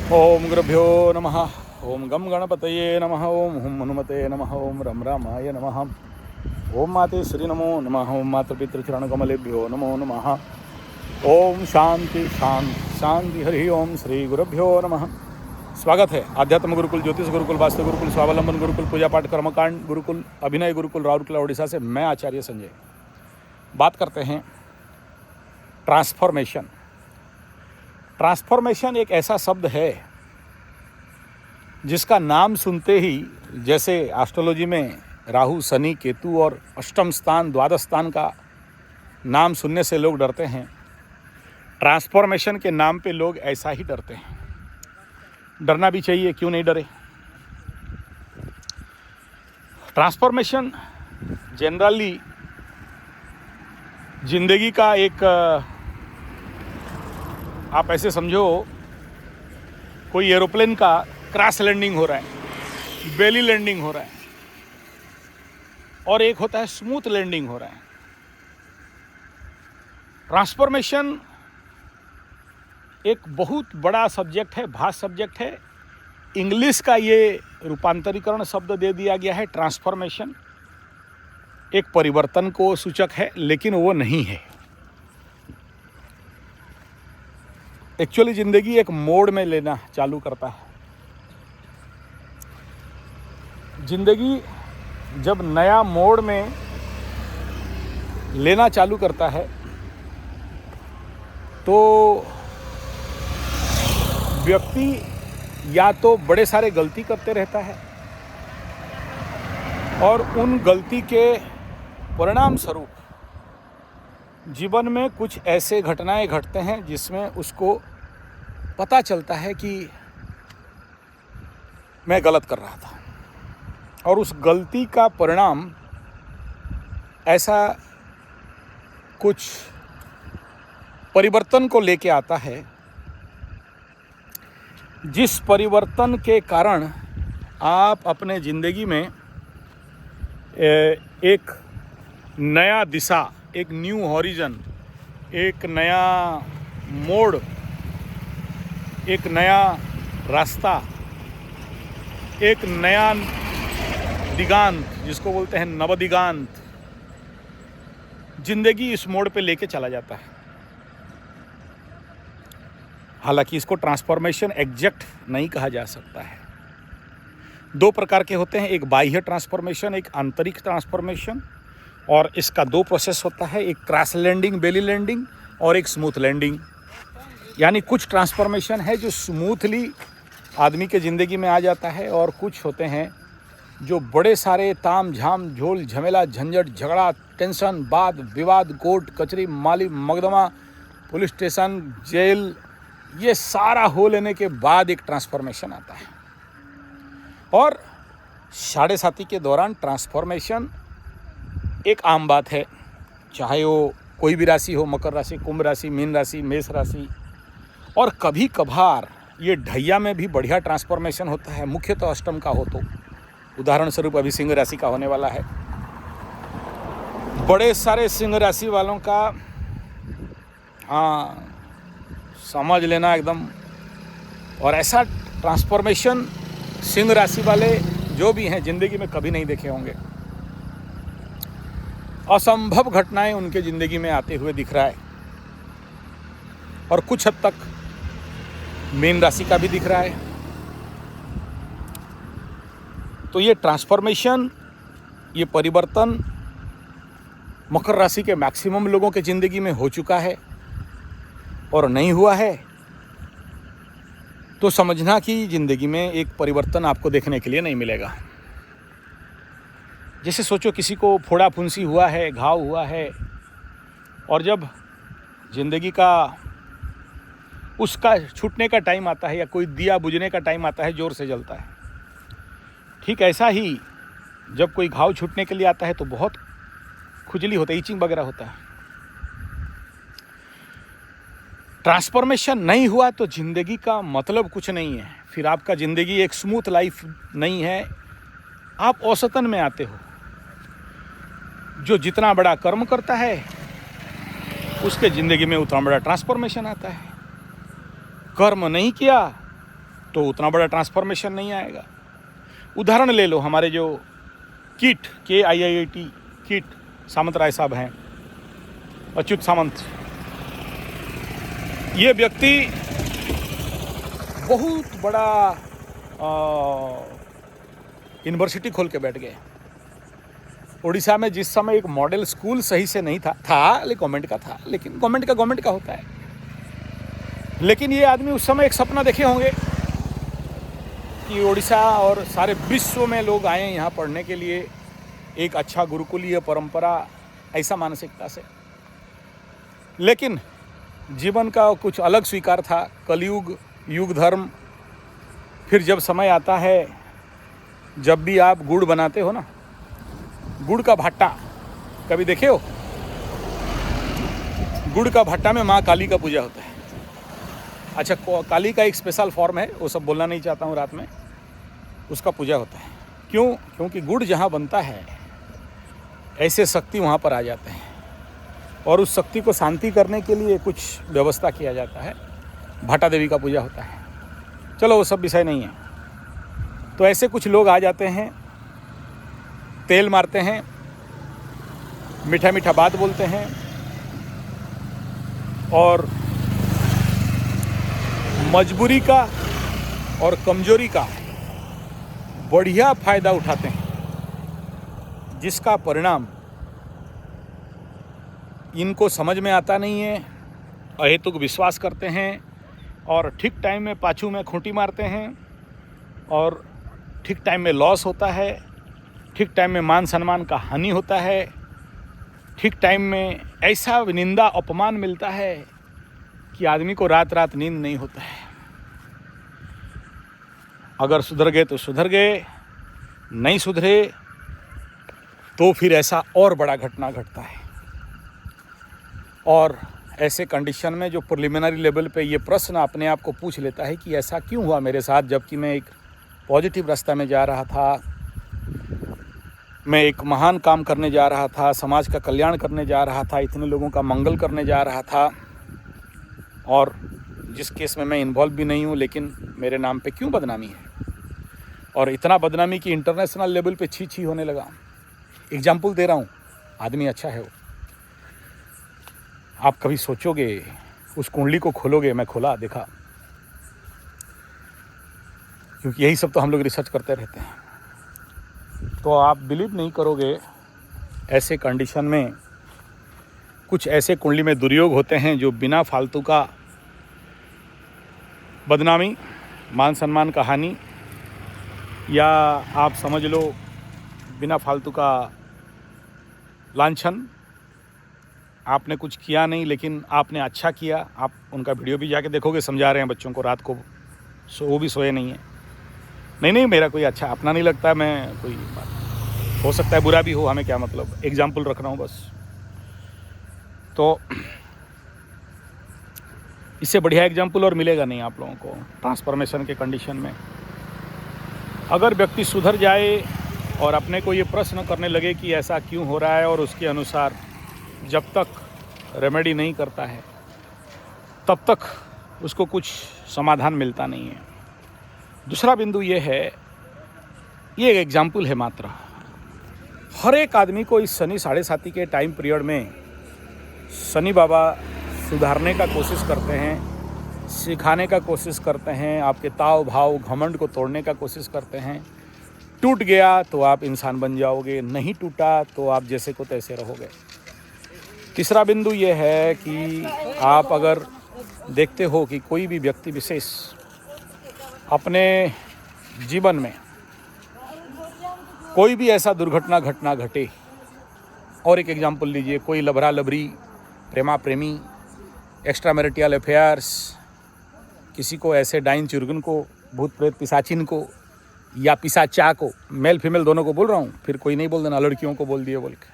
ओम गुरुभ्यो नमः। ओम गम गणपतये नमः। ओम हुम हनुमते नमः। ओम रम रामाय नमः। ओम माते श्री नमो नमः। ओम मातृपितृचरण कमलेभ्यो नमो नमः। ओम शांति शांति शांति। हरि ओम श्री गुरुभ्यो नमः। स्वागत है आध्यात्म गुरुकुल, ज्योतिष गुरुकुल, वास्तु गुरुकुल, स्वावलंबन गुरुकुल, पूजा पाठ कर्मकांड गुरुकुल, अभिनय गुरुकुल, राउरकेला उड़ीसा से मैं आचार्य संजय बात करते हैं ट्रांसफॉर्मेशन। ट्रांसफॉर्मेशन एक ऐसा शब्द है जिसका नाम सुनते ही, जैसे एस्ट्रोलॉजी में राहु, शनि, केतु और अष्टम स्थान, द्वादश स्थान का नाम सुनने से लोग डरते हैं, ट्रांसफॉर्मेशन के नाम पे लोग ऐसा ही डरते हैं। डरना भी चाहिए, क्यों नहीं डरे। ट्रांसफॉर्मेशन जनरली जिंदगी का एक, आप ऐसे समझो कोई एरोप्लेन का क्रैश लैंडिंग हो रहा है, बेली लैंडिंग हो रहा है, और एक होता है स्मूथ लैंडिंग हो रहा है। ट्रांसफॉर्मेशन एक बहुत बड़ा सब्जेक्ट है, भास्ट सब्जेक्ट है। इंग्लिश का ये रूपांतरीकरण शब्द दे दिया गया है। ट्रांसफॉर्मेशन एक परिवर्तन को सूचक है, लेकिन वो नहीं है। एक्चुअली ज़िंदगी एक मोड़ में लेना चालू करता है। ज़िंदगी जब नया मोड़ में लेना चालू करता है तो व्यक्ति या तो बड़े सारे गलती करते रहता है और उन गलती के परिणाम स्वरूप जीवन में कुछ ऐसे घटनाएं घटते हैं जिसमें उसको पता चलता है कि मैं गलत कर रहा था, और उस गलती का परिणाम ऐसा कुछ परिवर्तन को लेके आता है, जिस परिवर्तन के कारण आप अपने ज़िंदगी में एक नया दिशा, एक न्यू हॉरिजन, एक नया मोड़, एक नया रास्ता, एक नया दिगांत, जिसको बोलते हैं नवदिगांत, जिंदगी इस मोड़ पे लेके चला जाता है। हालांकि इसको ट्रांसफॉर्मेशन एग्जैक्ट नहीं कहा जा सकता है। दो प्रकार के होते हैं, एक बाह्य ट्रांसफॉर्मेशन, एक आंतरिक ट्रांसफॉर्मेशन, और इसका दो प्रोसेस होता है, एक क्रैश लैंडिंग, बेली लैंडिंग, और एक स्मूथ लैंडिंग। यानी कुछ ट्रांसफॉर्मेशन है जो स्मूथली आदमी के ज़िंदगी में आ जाता है, और कुछ होते हैं जो बड़े सारे ताम झाम, झोल झमेला, झंझट, झगड़ा, टेंशन, वाद विवाद, कोर्ट कचहरी, माली मकदमा, पुलिस स्टेशन, जेल, ये सारा हो लेने के बाद एक ट्रांसफॉर्मेशन आता है। और साढ़े साथी के दौरान ट्रांसफॉर्मेशन एक आम बात है, चाहे वो कोई भी राशि हो, मकर राशि, कुंभ राशि, मीन राशि, मेष राशि, और कभी कभार ये ढैया में भी बढ़िया ट्रांसफॉर्मेशन होता है, मुख्यतः अष्टम का हो तो। उदाहरण स्वरूप अभी सिंह राशि का होने वाला है। बड़े सारे सिंह राशि वालों का, हाँ, समझ लेना एकदम। और ऐसा ट्रांसफॉर्मेशन सिंह राशि वाले जो भी हैं ज़िंदगी में कभी नहीं देखे होंगे। असंभव घटनाएं उनके ज़िंदगी में आते हुए दिख रहा है, और कुछ हद तक मीन राशि का भी दिख रहा है। तो ये ट्रांसफॉर्मेशन, ये परिवर्तन मकर राशि के मैक्सिमम लोगों के ज़िंदगी में हो चुका है, और नहीं हुआ है तो समझना कि ज़िंदगी में एक परिवर्तन आपको देखने के लिए नहीं मिलेगा। जैसे सोचो किसी को फोड़ा फुंसी हुआ है, घाव हुआ है, और जब ज़िंदगी का उसका छूटने का टाइम आता है, या कोई दिया बुझने का टाइम आता है, ज़ोर से जलता है, ठीक ऐसा ही जब कोई घाव छूटने के लिए आता है तो बहुत खुजली होता है, ईचिंग वगैरह होता है। ट्रांसफॉर्मेशन नहीं हुआ तो ज़िंदगी का मतलब कुछ नहीं है। फिर आपका ज़िंदगी एक स्मूथ लाइफ नहीं है, आप औसतन में आते हो। जो जितना बड़ा कर्म करता है उसके ज़िंदगी में उतना बड़ा ट्रांसफॉर्मेशन आता है। कर्म नहीं किया तो उतना बड़ा ट्रांसफॉर्मेशन नहीं आएगा। उदाहरण ले लो, हमारे जो किट KIIT किट सामंत राय साहब हैं, अच्युत सामंत, ये व्यक्ति बहुत बड़ा यूनिवर्सिटी खोल के बैठ गए। उड़ीसा में जिस समय एक मॉडल स्कूल सही से नहीं था लेकिन गवर्नमेंट का था, लेकिन गवर्नमेंट का होता है। लेकिन ये आदमी उस समय एक सपना देखे होंगे कि उड़ीसा और सारे विश्व में लोग आए यहाँ पढ़ने के लिए, एक अच्छा गुरुकुलीय परंपरा, ऐसा मानसिकता से। लेकिन जीवन का कुछ अलग स्वीकार था, कलयुग, युग धर्म। फिर जब समय आता है, जब भी आप गुड़ बनाते हो ना, गुड़ का भट्टा कभी देखे हो? गुड़ का भट्टा में माँ काली का पूजा होता है। अच्छा, काली का एक स्पेशल फॉर्म है, वो सब बोलना नहीं चाहता हूँ, रात में उसका पूजा होता है। क्यों? क्योंकि गुड़ जहाँ बनता है ऐसे शक्ति वहाँ पर आ जाते हैं, और उस शक्ति को शांति करने के लिए कुछ व्यवस्था किया जाता है, भाटा देवी का पूजा होता है। चलो वो सब विषय नहीं है। तो ऐसे कुछ लोग आ जाते हैं, तेल मारते हैं, मीठा मीठा बात बोलते हैं, और मजबूरी का और कमजोरी का बढ़िया फायदा उठाते हैं, जिसका परिणाम इनको समझ में आता नहीं है। अहेतुक विश्वास करते हैं और ठीक टाइम में पाछू में खूंटी मारते हैं, और ठीक टाइम में लॉस होता है, ठीक टाइम में मान सम्मान का हानि होता है, ठीक टाइम में ऐसा निंदा अपमान मिलता है कि आदमी को रात रात नींद नहीं होता है। अगर सुधर गए तो सुधर गए, नहीं सुधरे तो फिर ऐसा और बड़ा घटना घटता है। और ऐसे कंडीशन में जो प्रिलिमिनरी लेवल पे ये प्रश्न अपने आप को पूछ लेता है कि ऐसा क्यों हुआ मेरे साथ, जबकि मैं एक पॉजिटिव रास्ता में जा रहा था, मैं एक महान काम करने जा रहा था, समाज का कल्याण करने जा रहा था, इतने लोगों का मंगल करने जा रहा था, और जिस केस में मैं इन्वॉल्व भी नहीं हूँ, लेकिन मेरे नाम पे क्यों बदनामी है, और इतना बदनामी कि इंटरनेशनल लेवल पे छी छी होने लगा। एग्जाम्पल दे रहा हूँ, आदमी अच्छा है वो। आप कभी सोचोगे, उस कुंडली को खोलोगे, मैं खोला देखा, क्योंकि यही सब तो हम लोग रिसर्च करते रहते हैं, तो आप बिलीव नहीं करोगे, ऐसे कंडीशन में कुछ ऐसे कुंडली में दुर्योग होते हैं जो बिना फालतू का बदनामी, मान सम्मान का हानि, या आप समझ लो बिना फालतू का लांछन। आपने कुछ किया नहीं, लेकिन आपने अच्छा किया। आप उनका वीडियो भी जाके देखोगे, समझा रहे हैं बच्चों को, रात को वो भी सोए नहीं है। नहीं, मेरा कोई अच्छा अपना नहीं लगता, मैं कोई बात, हो सकता है बुरा भी हो, हमें क्या मतलब, एग्जाम्पल रख रहा हूँ बस। तो इससे बढ़िया एग्जाम्पल और मिलेगा नहीं आप लोगों को ट्रांसफॉर्मेशन के कंडीशन में। अगर व्यक्ति सुधर जाए और अपने को ये प्रश्न करने लगे कि ऐसा क्यों हो रहा है, और उसके अनुसार जब तक रेमेडी नहीं करता है तब तक उसको कुछ समाधान मिलता नहीं है। दूसरा बिंदु ये है, ये एक एग्जाम्पल है मात्र, हर एक आदमी को इस शनि 7.5 के टाइम पीरियड में शनि बाबा सुधारने का कोशिश करते हैं, सिखाने का कोशिश करते हैं, आपके ताव भाव घमंड को तोड़ने का कोशिश करते हैं। टूट गया तो आप इंसान बन जाओगे, नहीं टूटा तो आप जैसे को तैसे रहोगे। तीसरा बिंदु ये है कि आप अगर देखते हो कि कोई भी व्यक्ति विशेष अपने जीवन में कोई भी ऐसा दुर्घटना घटना घटे, और एक एग्जाम्पल लीजिए, कोई लभरा लभरी, प्रेमा प्रेमी, एक्स्ट्रा मैरिटल अफेयर्स, किसी को ऐसे डाइन चुर्गन को, भूत प्रेत पिशाचिन को, या पिशाचा को, मेल फीमेल दोनों को बोल रहा हूँ, फिर कोई नहीं बोल देना लड़कियों को बोल दिए बोल के,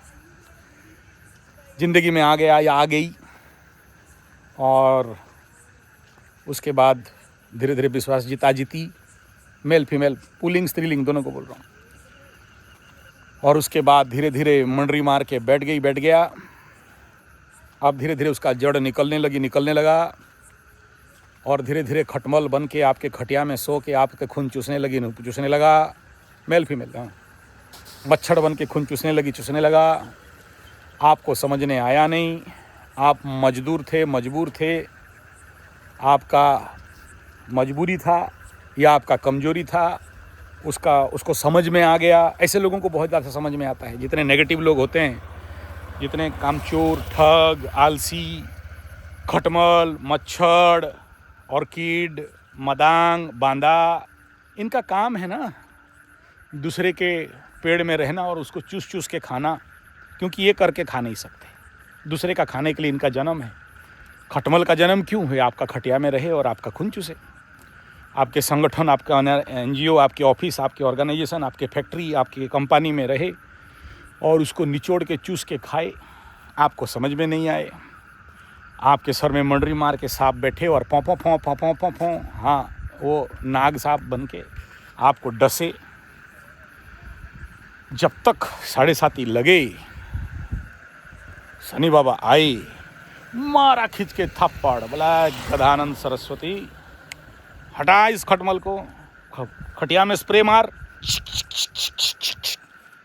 ज़िंदगी में आ गया या आ गई, और उसके बाद धीरे धीरे विश्वास जीता जीती, मेल फीमेल, पुल्लिंग स्त्रीलिंग दोनों को बोल रहा हूँ, और उसके बाद धीरे धीरे मंडरी मार के बैठ गया। अब धीरे धीरे उसका जड़ निकलने लगा, और धीरे धीरे खटमल बन के आपके खटिया में सो के आपके खून चूसने लगा। मेल फीमेल, हाँ, मच्छर बन के खून चूसने लगा। आपको समझने आया नहीं, आप मजबूर थे, आपका मजबूरी था या आपका कमजोरी था, उसको समझ में आ गया। ऐसे लोगों को बहुत ज़्यादा समझ में आता है। जितने नेगेटिव लोग होते हैं, जितने कामचोर, ठग, आलसी, खटमल, मच्छर, ऑर्किड, मदांग, बांदा, इनका काम है ना दूसरे के पेड़ में रहना और उसको चूस के खाना, क्योंकि ये करके खा नहीं सकते। दूसरे का खाने के लिए इनका जन्म है। खटमल का जन्म क्यों है? आपका खटिया में रहे और आपका खून चूसे। आपके संगठन, आपका NGO, आपके ऑफिस, आपके ऑर्गेनाइजेशन, आपके फैक्ट्री, आपकी कंपनी में रहे और उसको निचोड़ के चूस के खाए। आपको समझ में नहीं आए। आपके सर में मंडरी मार के सांप बैठे और पों, हाँ, वो नाग सांप बन के आपको डसे। जब तक 7:30 लगे, शनि बाबा आए, मारा खींच के थप्पड़, बोला गदानंद सरस्वती हटा इस खटमल को, खटिया में स्प्रे मार,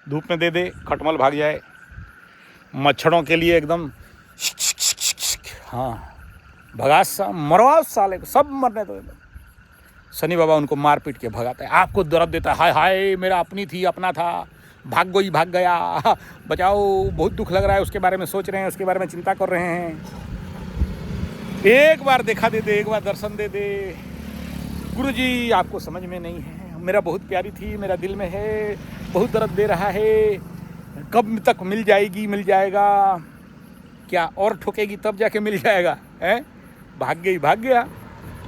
धूप में दे दे, खटमल भाग जाए। मच्छरों के लिए एकदम हाँ भगा, मरवाओ साले को, सब मरने दो। शनि बाबा उनको मार पीट के भगाता है। आपको दर्द देता है, हाय हाय मेरा अपनी थी, अपना था, भाग गया, बचाओ, बहुत दुख लग रहा है, उसके बारे में सोच रहे हैं, उसके बारे में चिंता कर रहे हैं। एक बार देखा दे दे, एक बार दर्शन दे दे। गुरुजी आपको समझ में नहीं है, मेरा बहुत प्यारी थी, मेरा दिल में है, बहुत दर्द दे रहा है, कब तक मिल जाएगा, क्या और ठोकेगी तब जाके मिल जाएगा, है? भाग गया,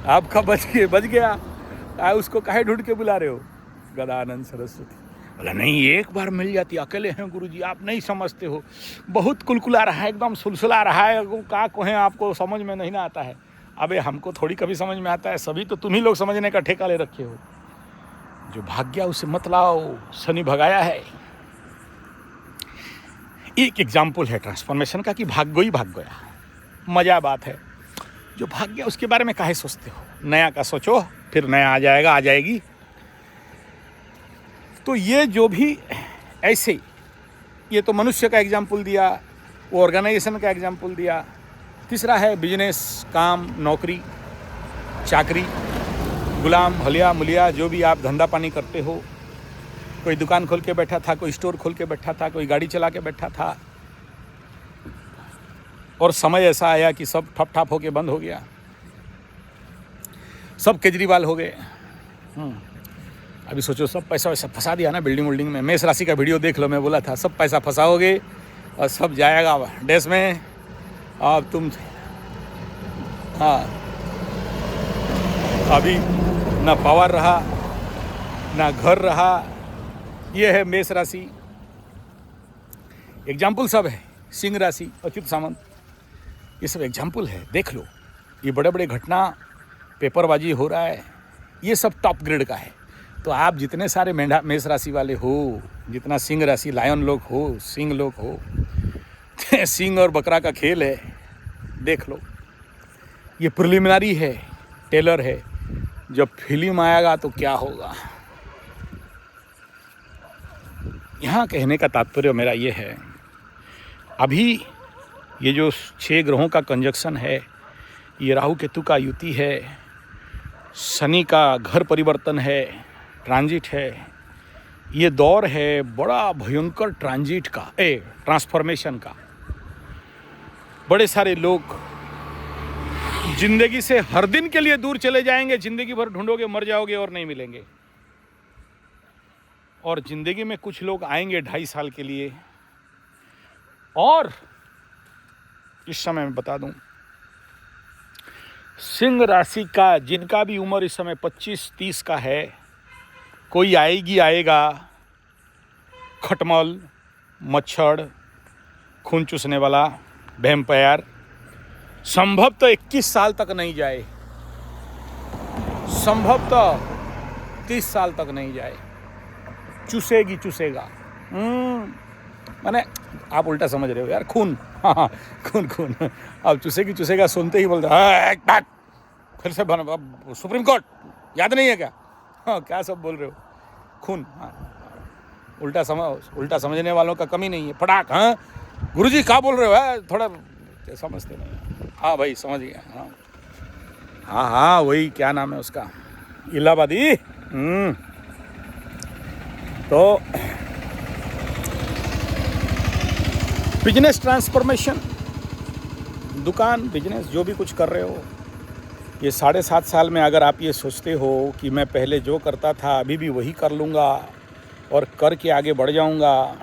आपका बच गया, उसको काहे ढूंढ के बुला रहे हो? गदानंद सरस्वती बोला नहीं, एक बार मिल जाती। अकेले हैं गुरुजी, आप नहीं समझते हो, बहुत कुलकुला रहा है, एकदम सुलसुला रहा है, क्या कहें, आपको समझ में नहीं ना आता है। अबे हमको थोड़ी कभी समझ में आता है, सभी तो तुम ही लोग समझने का ठेका ले रखे हो। जो भाग गया उसे मत लाओ, शनि भगाया है। एक एग्जाम्पल है ट्रांसफॉर्मेशन का कि भाग गया, मजा बात है। जो भाग गया उसके बारे में काहे सोचते हो? नया का सोचो, फिर नया आ जाएगी। तो ये जो भी ऐसे, ये तो मनुष्य का एग्जाम्पल दिया, वो ऑर्गेनाइजेशन का एग्जाम्पल दिया। तीसरा है बिजनेस, काम, नौकरी, चाकरी, गुलाम, हलिया मुलिया, जो भी आप धंधा पानी करते हो। कोई दुकान खोल के बैठा था, कोई स्टोर खोल के बैठा था, कोई गाड़ी चला के बैठा था, और समय ऐसा आया कि सब ठप ठाप होके बंद हो गया, सब केजरीवाल हो गए। अभी सोचो, सब पैसा वैसा फंसा दिया ना बिल्डिंग में। मेष राशि का वीडियो देख लो, मैं बोला था सब पैसा फंसाओगे और सब जाएगा डैश में। अब तुम, हाँ, अभी ना पावर रहा, ना घर रहा। ये है मेष राशि। एग्जाम्पल सब है। सिंह राशि, अच्युत सामंत, ये सब एग्जाम्पल है, देख लो। ये बड़े बड़े घटना, पेपरबाजी हो रहा है, ये सब टॉप ग्रेड का है। तो आप जितने सारे मेष राशि वाले हो, जितना सिंह राशि, लायन लोग हो, सिंह लोग हो, सिंह और बकरा का खेल है, देख लो। ये प्रिलिमिनरी है, टेलर है, जब फिल्म आएगा तो क्या होगा। यहाँ कहने का तात्पर्य मेरा ये है, अभी ये जो 6 ग्रहों का कंजक्शन है, ये राहु केतु का युति है, शनि का घर परिवर्तन है, ट्रांजिट है, ये दौर है बड़ा भयंकर ट्रांजिट का, ट्रांसफॉर्मेशन का। बड़े सारे लोग जिंदगी से हर दिन के लिए दूर चले जाएंगे, जिंदगी भर ढूंढोगे, मर जाओगे और नहीं मिलेंगे। और जिंदगी में कुछ लोग आएंगे 2.5 साल के लिए। और इस समय मैं बता दूं, सिंह राशि का जिनका भी उम्र इस समय 25-30 का है, कोई आएगा खटमल, मच्छर, खून चूसने वाला, वैम्पायर, संभवतः 21 साल तक नहीं जाए, संभवतः 30 साल तक नहीं जाए, चूसेगा। माने आप उल्टा समझ रहे हो यार, खून, हाँ खून। अब चूसेगा सुनते ही बोलते फिर से सुप्रीम कोर्ट याद नहीं है क्या? हाँ, क्या सब बोल रहे हो? खून, हाँ, उल्टा समझने वालों का कमी नहीं है। फटाक, हाँ गुरुजी क्या बोल रहे हो? है थोड़ा समझते नहीं। हाँ भाई समझ गया। हाँ हाँ हाँ, वही क्या नाम है उसका, इलाहाबादी। तो बिजनेस ट्रांसफॉर्मेशन, दुकान, बिजनेस, जो भी कुछ कर रहे हो, ये 7.5 साल में अगर आप ये सोचते हो कि मैं पहले जो करता था अभी भी वही कर लूँगा और करके आगे बढ़ जाऊँगा,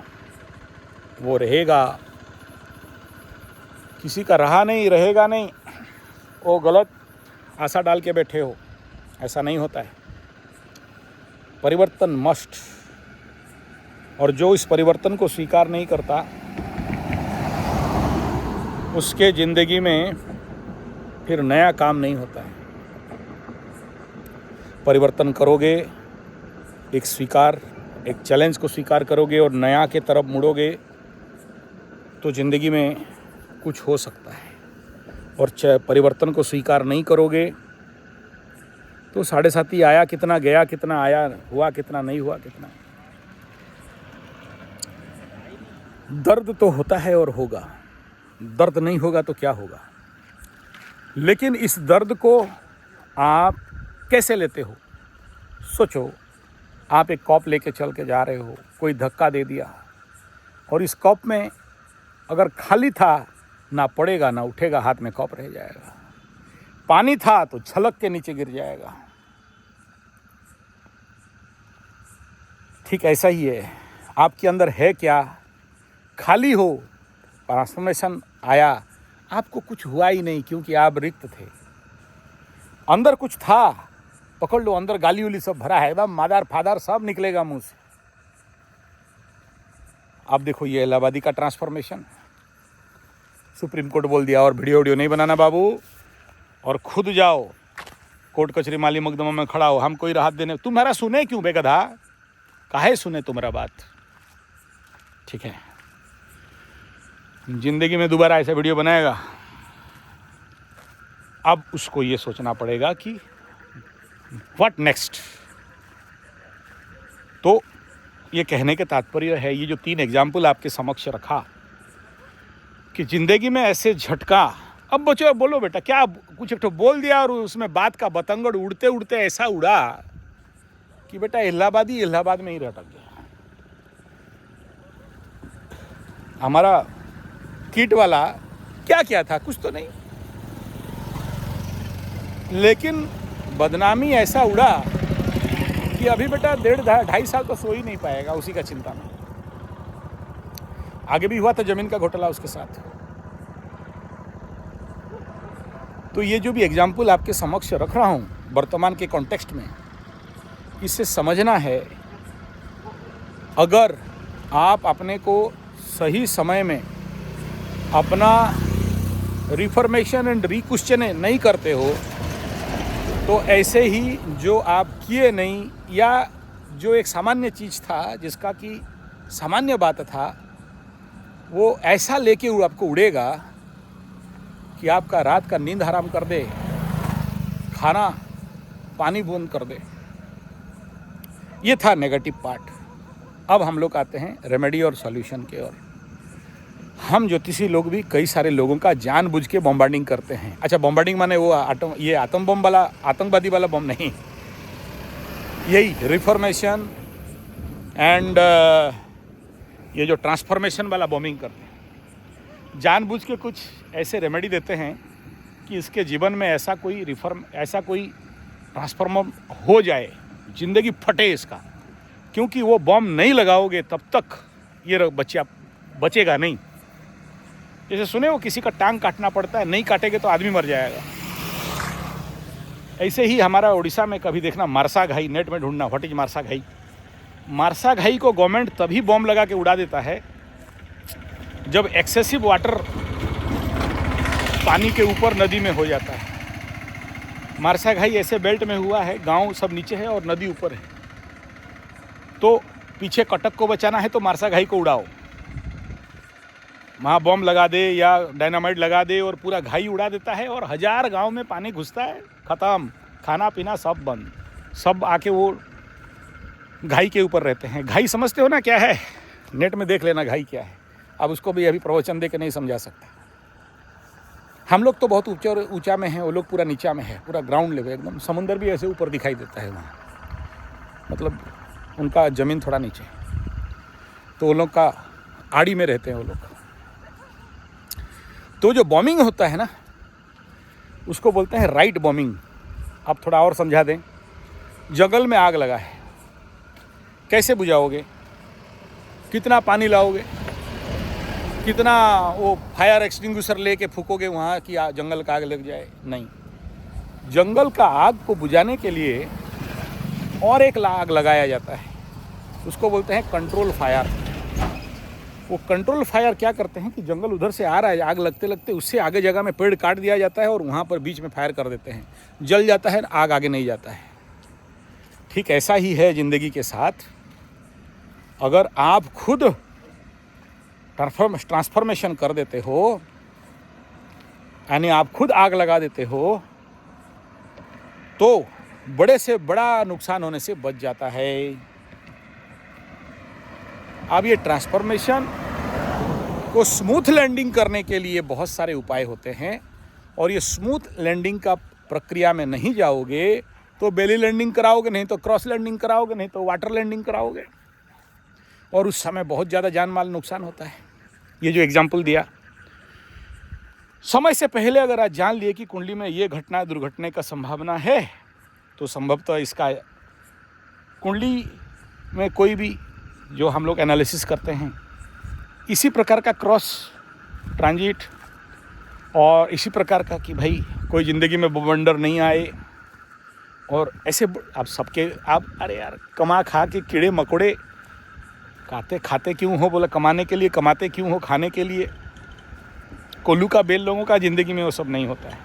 वो रहेगा। किसी का रहा नहीं, रहेगा नहीं, वो गलत आशा डाल के बैठे हो। ऐसा नहीं होता है। परिवर्तन मस्ट, और जो इस परिवर्तन को स्वीकार नहीं करता उसके ज़िंदगी में फिर नया काम नहीं होता है। परिवर्तन करोगे, एक चैलेंज को स्वीकार करोगे और नया के तरफ मुड़ोगे तो ज़िंदगी में कुछ हो सकता है। और परिवर्तन को स्वीकार नहीं करोगे तो 7.5 आया कितना, गया कितना, आया हुआ कितना, नहीं हुआ कितना। दर्द तो होता है और होगा, दर्द नहीं होगा तो क्या होगा। लेकिन इस दर्द को आप कैसे लेते हो? सोचो, आप एक कप लेके चल के जा रहे हो, कोई धक्का दे दिया और इस कप में अगर खाली था, ना पड़ेगा ना उठेगा, हाथ में कप रह जाएगा। पानी था तो छलक के नीचे गिर जाएगा। ठीक ऐसा ही है, आपके अंदर है क्या? खाली हो, ट्रांसफॉर्मेशन आया, आपको कुछ हुआ ही नहीं क्योंकि आप रिक्त थे। अंदर कुछ था, पकड़ लो, अंदर गाली उली सब भरा है, एकदम मादार फादार सब निकलेगा मुंह से। अब देखो ये इलाहाबादी का ट्रांसफॉर्मेशन, सुप्रीम कोर्ट बोल दिया और वीडियो नहीं बनाना बाबू, और खुद जाओ कोर्ट कचहरी माली मुकदमा में खड़ा हो, हम कोई राहत देने, तुम्हारा सुने क्यों बेगधा? काहे सुने तुम्हारा बात? ठीक है, जिंदगी में दोबारा ऐसा वीडियो बनाएगा, अब उसको ये सोचना पड़ेगा कि व्हाट नेक्स्ट। तो ये कहने के तात्पर्य है, ये जो 3 एग्जाम्पल आपके समक्ष रखा कि जिंदगी में ऐसे झटका, अब बच्चों बोलो बेटा, क्या कुछ एक तो बोल दिया और उसमें बात का बतंगड़ उड़ते उड़ते ऐसा उड़ा कि बेटा इलाहाबादी इलाहाबाद में ही रटक गया। हमारा किट वाला क्या था, कुछ तो नहीं, लेकिन बदनामी ऐसा उड़ा कि अभी बेटा 1.5-2.5 साल तो सो ही नहीं पाएगा उसी का चिंता में। आगे भी हुआ था जमीन का घोटाला उसके साथ। तो ये जो भी एग्जाम्पल आपके समक्ष रख रहा हूँ वर्तमान के कॉन्टेक्स्ट में, इसे समझना है, अगर आप अपने को सही समय में अपना रिफॉर्मेशन एंड रिक्वेश्चन नहीं करते हो तो ऐसे ही जो आप किए नहीं, या जो एक सामान्य चीज़ था जिसका कि सामान्य बात था, वो ऐसा लेके आपको उड़ेगा कि आपका रात का नींद हराम कर दे, खाना पानी बंद कर दे। ये था नेगेटिव पार्ट। अब हम लोग आते हैं रेमेडी और सॉल्यूशन के ओर। हम ज्योतिषी लोग भी कई सारे लोगों का जानबूझ के बॉम्बार्डिंग करते हैं। अच्छा, बॉम्बार्डिंग माने वो ये आतंक बम वाला, आतंकवादी वाला बम नहीं, यही रिफॉर्मेशन एंड ये जो ट्रांसफॉर्मेशन वाला बॉम्बिंग करते हैं। जानबूझ के कुछ ऐसे रेमेडी देते हैं कि इसके जीवन में ऐसा कोई ट्रांसफॉर्म हो जाए, ज़िंदगी फटे इसका, क्योंकि वो बॉम्ब नहीं लगाओगे तब तक ये बच्चा बचेगा नहीं। जैसे सुने हो किसी का टांग काटना पड़ता है, नहीं काटेंगे तो आदमी मर जाएगा। ऐसे ही हमारा उड़ीसा में कभी देखना मारसा घाई, नेट में ढूंढना व्हाट इज मारसा घाई। मारसा घाई को गवर्नमेंट तभी बॉम्ब लगा के उड़ा देता है जब एक्सेसिव वाटर पानी के ऊपर नदी में हो जाता है। मारसा घाई ऐसे बेल्ट में हुआ है, गांव सब नीचे है और नदी ऊपर है, तो पीछे कटक को बचाना है तो मारसा घाई को उड़ाओ। वहाँ बॉम्ब लगा दे या डायनामाइट लगा दे और पूरा घाई उड़ा देता है और 1000 गांव में पानी घुसता है, ख़त्म, खाना पीना सब बंद, सब आके वो घाई के ऊपर रहते हैं। घाई समझते हो ना क्या है? नेट में देख लेना घाई क्या है। अब उसको भी अभी प्रवचन दे के नहीं समझा सकता। हम लोग तो बहुत ऊंचा में हैं, वो लोग पूरा नीचा में है, पूरा ग्राउंड लेवल एकदम। समुंदर भी ऐसे ऊपर दिखाई देता है वहाँ, मतलब उनका ज़मीन थोड़ा नीचे, तो वो लोग का आड़ी में रहते हैं वो लोग। तो जो बॉम्बिंग होता है ना, उसको बोलते हैं राइट बॉम्बिंग। आप थोड़ा और समझा दें। जंगल में आग लगा है, कैसे बुझाओगे? कितना पानी लाओगे? कितना वो फायर एक्सटिंग्विशर लेके फूकोगे वहाँ कि जंगल का आग लग जाए? नहीं। जंगल का आग को बुझाने के लिए और एक आग लगाया जाता है, उसको बोलते हैं कंट्रोल फायर। वो कंट्रोल फायर क्या करते हैं कि जंगल उधर से आ रहा है, आग लगते लगते उससे आगे जगह में पेड़ काट दिया जाता है और वहाँ पर बीच में फायर कर देते हैं, जल जाता है, आग आगे नहीं जाता है। ठीक ऐसा ही है ज़िंदगी के साथ। अगर आप खुद ट्रांसफॉर्मेशन कर देते हो, यानी आप खुद आग लगा देते हो, तो बड़े से बड़ा नुकसान होने से बच जाता है। अब ये ट्रांसफॉर्मेशन को स्मूथ लैंडिंग करने के लिए बहुत सारे उपाय होते हैं, और ये स्मूथ लैंडिंग का प्रक्रिया में नहीं जाओगे तो बेली लैंडिंग कराओगे, नहीं तो क्रॉस लैंडिंग कराओगे, नहीं तो वाटर लैंडिंग कराओगे, और उस समय बहुत ज़्यादा जान माल नुकसान होता है। ये जो एग्जाम्पल दिया, समय से पहले अगर आज जान लिए कि कुंडली में ये घटना दुर्घटना का संभावना है, तो संभवतः इसका कुंडली में कोई भी जो हम लोग एनालिसिस करते हैं, इसी प्रकार का क्रॉस ट्रांजिट और इसी प्रकार का कि भाई कोई ज़िंदगी में बवंडर नहीं आए, और ऐसे आप सबके आप अरे यार कमा खा के कीड़े मकोड़े खाते क्यों हो? बोला कमाने के लिए, कमाते क्यों हो? खाने के लिए। कोल्लू का बेल लोगों का ज़िंदगी में वो सब नहीं होता है।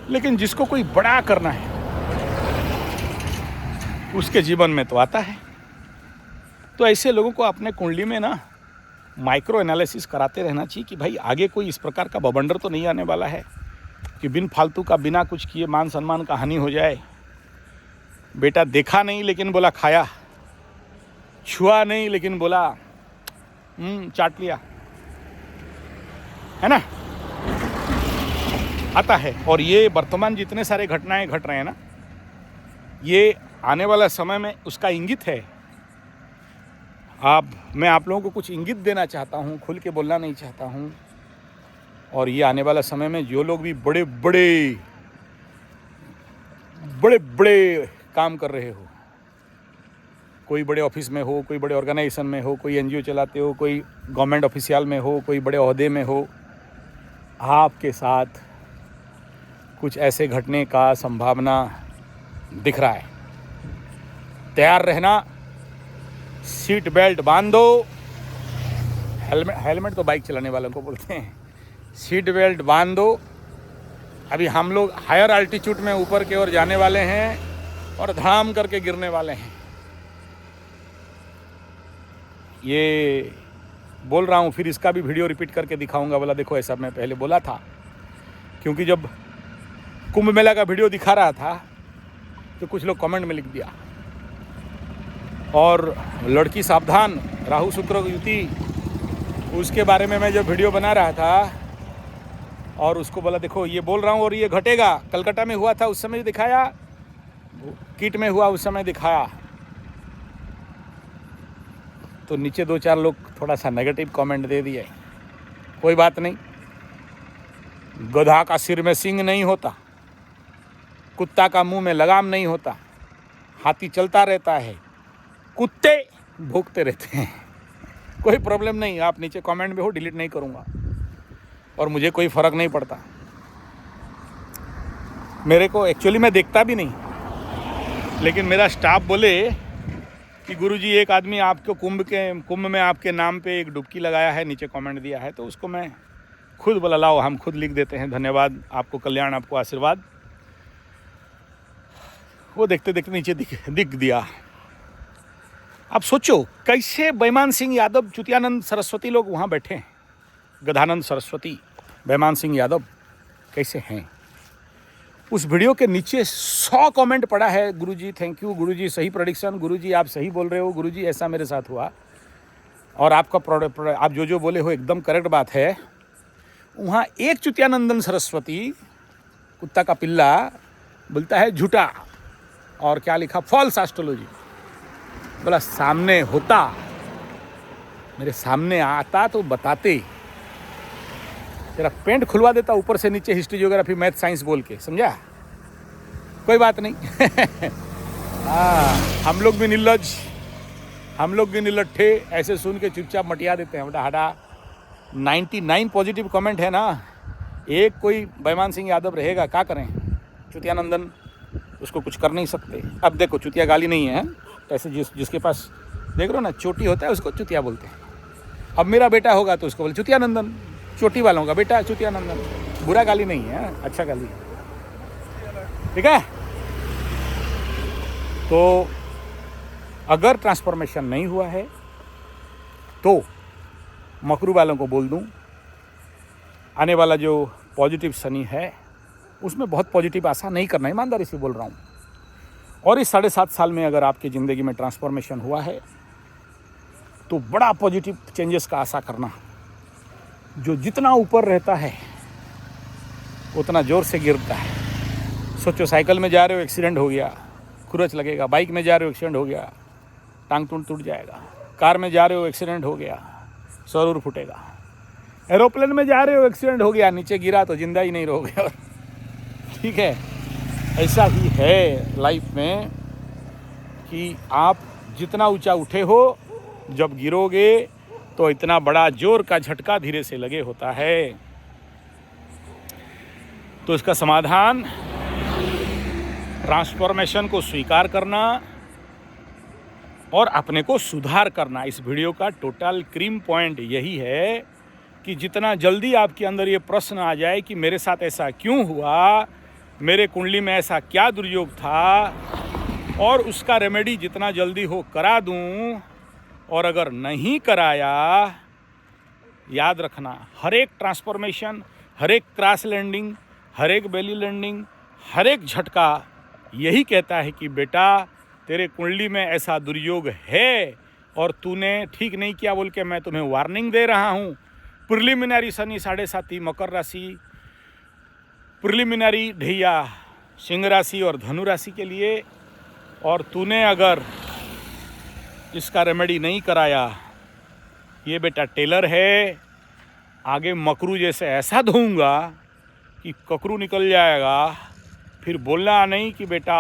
लेकिन जिसको कोई बड़ा करना है उसके जीवन में तो आता है। तो ऐसे लोगों को अपने कुंडली में ना माइक्रो एनालिसिस कराते रहना चाहिए कि भाई आगे कोई इस प्रकार का बवंडर तो नहीं आने वाला है कि बिन फालतू का बिना कुछ किए मान सम्मान का हानि हो जाए। बेटा देखा नहीं लेकिन बोला खाया, छुआ नहीं लेकिन बोला चाट लिया, है ना, आता है। और ये वर्तमान जितने सारे घटनाएं घट रहे हैं ना, ये आने वाला समय में उसका इंगित है। मैं आप लोगों को कुछ इंगित देना चाहता हूँ, खुल के बोलना नहीं चाहता हूँ। और ये आने वाला समय में जो लोग भी बड़े बड़े काम कर रहे हो, कोई बड़े ऑफिस में हो, कोई बड़े ऑर्गेनाइजेशन में हो, कोई एनजीओ चलाते हो, कोई गवर्नमेंट ऑफिशियल में हो, कोई बड़े ओहदे में हो, आपके साथ कुछ ऐसे घटने का संभावना दिख रहा है। तैयार रहना, सीट बेल्ट बांध दो। हेलमेट तो बाइक चलाने वालों को बोलते हैं, सीट बेल्ट बांध दो। अभी हम लोग हायर अल्टीट्यूड में ऊपर की ओर जाने वाले हैं और धड़ाम करके गिरने वाले हैं। ये बोल रहा हूँ, फिर इसका भी वीडियो रिपीट करके दिखाऊंगा। बोला देखो ऐसा मैं पहले बोला था, क्योंकि जब कुंभ मेला का वीडियो दिखा रहा था तो कुछ लोग कमेंट में लिख दिया, और लड़की सावधान, राहु शुक्र युति, उसके बारे में मैं जब वीडियो बना रहा था और उसको बोला देखो ये बोल रहा हूँ और ये घटेगा। कलकत्ता में हुआ था उस समय दिखाया, किट में हुआ उस समय दिखाया, तो नीचे 2-4 लोग थोड़ा सा नेगेटिव कमेंट दे दिए। कोई बात नहीं, गधा का सिर में सींग नहीं होता, कुत्ता का मुंह में लगाम नहीं होता, हाथी चलता रहता है, कुत्ते भूखते रहते हैं। कोई प्रॉब्लम नहीं, आप नीचे कमेंट में हो, डिलीट नहीं करूँगा और मुझे कोई फ़र्क नहीं पड़ता। मेरे को एक्चुअली मैं देखता भी नहीं, लेकिन मेरा स्टाफ बोले कि गुरुजी एक आदमी आपको कुंभ में आपके नाम पे एक डुबकी लगाया है, नीचे कमेंट दिया है, तो उसको मैं खुद बोला लाओ हम खुद लिख देते हैं, धन्यवाद, आपको कल्याण, आपको आशीर्वाद। वो देखते देखते नीचे दिख दिया। अब सोचो कैसे बेईमान सिंह यादव, चुतियानंद सरस्वती लोग वहाँ बैठे हैं, गधानंद सरस्वती, बैमान सिंह यादव कैसे हैं। उस वीडियो के नीचे 100 कमेंट पड़ा है, गुरुजी थैंक यू, गुरुजी सही प्रेडिक्शन, गुरुजी आप सही बोल रहे हो, गुरुजी ऐसा मेरे साथ हुआ। और आपका आप जो बोले हो एकदम करेक्ट बात है। वहाँ एक चुतियानंदन सरस्वती कुत्ता का पिल्ला बोलता है झूठा, और क्या लिखा, फॉल्स एस्ट्रोलॉजी। बोला सामने होता, मेरे सामने आता तो बताते, तेरा पेंट खुलवा देता ऊपर से नीचे, हिस्ट्री ज्योग्राफी मैथ साइंस बोल के, समझा। कोई बात नहीं। हम लोग भी निर्लज, हम लोग भी निर्लट्ठे, ऐसे सुन के चुपचाप मटिया देते हैं। बेटा हटा, 99 पॉजिटिव कमेंट है ना, एक कोई बैमान सिंह यादव रहेगा, क्या करें। चुतियानंदन उसको कुछ कर नहीं सकते। अब देखो चुतिया गाली नहीं है, ऐसे जिसके पास देख रहे हो ना चोटी होता है उसको चुतिया बोलते हैं। अब मेरा बेटा होगा तो उसको बोले चुतियानंदन, चोटी वालों का बेटा चुतियानंदन, बुरा गाली नहीं है, अच्छा गाली है, ठीक है। तो अगर ट्रांसफॉर्मेशन नहीं हुआ है तो मकरू वालों को बोल दूं, आने वाला जो पॉजिटिव शनि है उसमें बहुत पॉजिटिव आशा नहीं करना, ईमानदारी से बोल रहा हूँ। और इस 7.5 साल में अगर आपकी ज़िंदगी में ट्रांसफॉर्मेशन हुआ है तो बड़ा पॉजिटिव चेंजेस का आशा करना। जो जितना ऊपर रहता है उतना ज़ोर से गिरता है। सोचो साइकिल में जा रहे हो, एक्सीडेंट हो गया, खुरच लगेगा। बाइक में जा रहे हो, एक्सीडेंट हो गया, टांग टूट जाएगा। कार में जा रहे हो, एक्सीडेंट हो गया, सरूर फूटेगा। एरोप्लेन में जा रहे हो, एक्सीडेंट हो गया, नीचे गिरा तो जिंदा ही नहीं रहोगे। ठीक है, ऐसा ही है लाइफ में कि आप जितना ऊंचा उठे हो, जब गिरोगे तो इतना बड़ा जोर का झटका धीरे से लगे होता है। तो इसका समाधान ट्रांसफॉर्मेशन को स्वीकार करना और अपने को सुधार करना। इस वीडियो का टोटल क्रीम पॉइंट यही है कि जितना जल्दी आपके अंदर ये प्रश्न आ जाए कि मेरे साथ ऐसा क्यों हुआ, मेरे कुंडली में ऐसा क्या दुर्योग था, और उसका रेमेडी जितना जल्दी हो करा दूं। और अगर नहीं कराया, याद रखना, हर एक ट्रांसफॉर्मेशन, हर एक क्रैश लैंडिंग, हर एक बेली लैंडिंग, हर एक झटका यही कहता है कि बेटा तेरे कुंडली में ऐसा दुर्योग है और तूने ठीक नहीं किया बोल के मैं तुम्हें वार्निंग दे रहा हूँ। प्रिलिमिनरी शनि 7.5 मकर राशि, प्रिलिमिनरी ढैया सिंह राशि और धनु राशि के लिए। और तूने अगर इसका रेमेडी नहीं कराया, ये बेटा टेलर है, आगे मकरू जैसे ऐसा धोऊंगा कि ककरू निकल जाएगा। फिर बोलना नहीं कि बेटा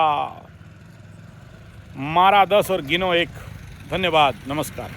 मारा 10 और गिनो 1। धन्यवाद, नमस्कार।